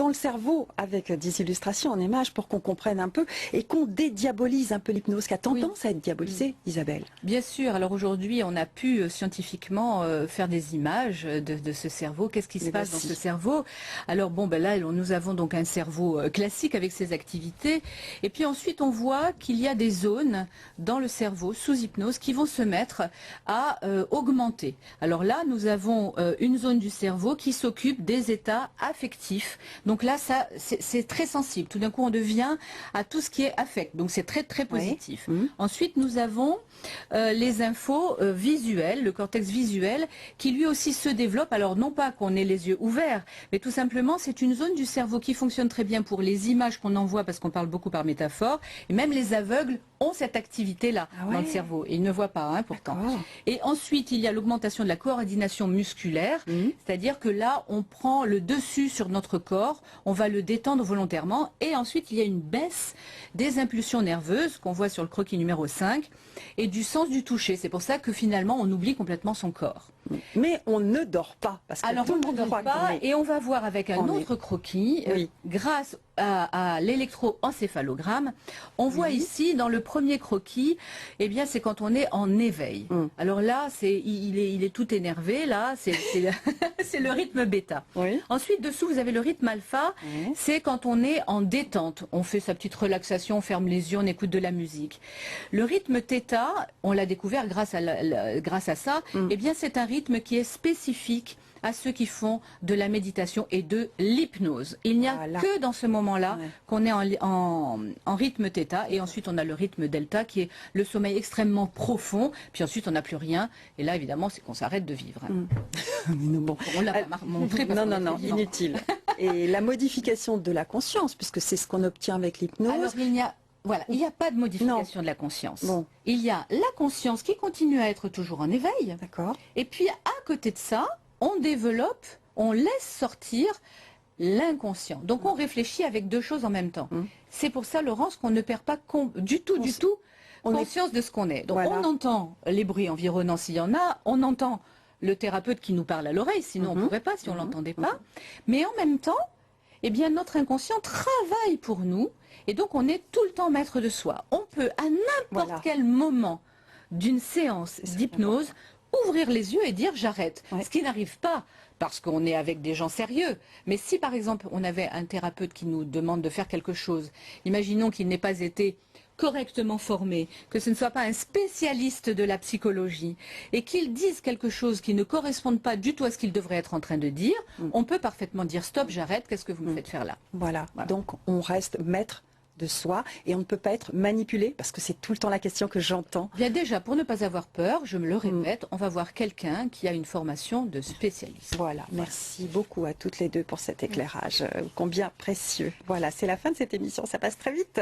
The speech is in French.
dans le cerveau avec des illustrations en images pour qu'on comprenne un peu et qu'on dédiabolise un peu l'hypnose qui a tendance à être diabolisée, Isabelle. Bien sûr. Alors aujourd'hui, on a pu scientifiquement faire des images de ce cerveau. Qu'est-ce qui se passe dans ce cerveau? Alors bon, là, nous avons donc un cerveau classique avec ses activités. Et puis ensuite, on voit qu'il y a des zones dans le cerveau sous hypnose qui vont se mettre à augmenter. Alors là, nous avons une zone du cerveau qui s'occupe des états affectifs. Donc là, ça, c'est très sensible. Tout d'un coup, on devient à tout ce qui est affect. Donc c'est très très positif. Oui. Ensuite, nous avons les infos visuelles, le cortex visuel, qui lui aussi se développe. Alors non pas qu'on ait les yeux ouverts, mais tout simplement, c'est une zone du cerveau qui fonctionne très bien pour les images qu'on envoie, parce qu'on parle beaucoup par métaphore. Et même les aveugles ont cette activité-là dans le cerveau. Et ils ne voient pas, pourtant. Et ensuite, il y a l'augmentation de la coordination musculaire, c'est-à-dire que là, on prend le dessus sur notre corps, on va le détendre volontairement, et ensuite, il y a une baisse des impulsions nerveuses qu'on voit sur le croquis numéro 5, et du sens du toucher. C'est pour ça que finalement, on oublie complètement son corps. Mais on ne dort pas. Parce que alors, tout on ne dort pas, et on va voir avec un autre croquis, grâce à l'électroencéphalogramme, on voit ici, dans le premier croquis, eh bien, c'est quand on est en éveil. Alors là, il est tout énervé, là, c'est le rythme bêta. Ensuite, dessous, vous avez le rythme alpha, c'est quand on est en détente. On fait sa petite relaxation, on ferme les yeux, on écoute de la musique. Le rythme θ, on l'a découvert grâce à ça, eh bien, c'est un rythme qui est spécifique à ceux qui font de la méditation et de l'hypnose. Il n'y a que dans ce moment-là qu'on est en rythme θ, et ensuite on a le rythme delta qui est le sommeil extrêmement profond, puis ensuite on n'a plus rien, et là évidemment c'est qu'on s'arrête de vivre. Bon. On l'a pas montré parce non, inutile. Et la modification de la conscience, puisque c'est ce qu'on obtient avec l'hypnose. Alors il n'y a pas de modification de la conscience. Il y a la conscience qui continue à être toujours en éveil. D'accord. Et puis à côté de ça, on développe, on laisse sortir l'inconscient. Donc on réfléchit avec deux choses en même temps. C'est pour ça, Laurence, qu'on ne perd pas du tout conscience de ce qu'on est. Donc on entend les bruits environnants s'il y en a, on entend le thérapeute qui nous parle à l'oreille, sinon on ne pourrait pas si on ne l'entendait pas. Mais en même temps, eh bien, notre inconscient travaille pour nous, et donc on est tout le temps maître de soi. On peut à n'importe quel moment d'une séance d'hypnose ouvrir les yeux et dire j'arrête. Ce qui n'arrive pas parce qu'on est avec des gens sérieux. Mais si par exemple on avait un thérapeute qui nous demande de faire quelque chose, imaginons qu'il n'ait pas été correctement formé, que ce ne soit pas un spécialiste de la psychologie et qu'il dise quelque chose qui ne corresponde pas du tout à ce qu'il devrait être en train de dire, on peut parfaitement dire stop, j'arrête, qu'est-ce que vous me faites faire là? Voilà, donc on reste maître de soi et on ne peut pas être manipulé, parce que c'est tout le temps la question que j'entends. Bien déjà, pour ne pas avoir peur, je me le répète, on va voir quelqu'un qui a une formation de spécialiste. Voilà, merci beaucoup à toutes les deux pour cet éclairage combien précieux. Voilà, c'est la fin de cette émission, ça passe très vite.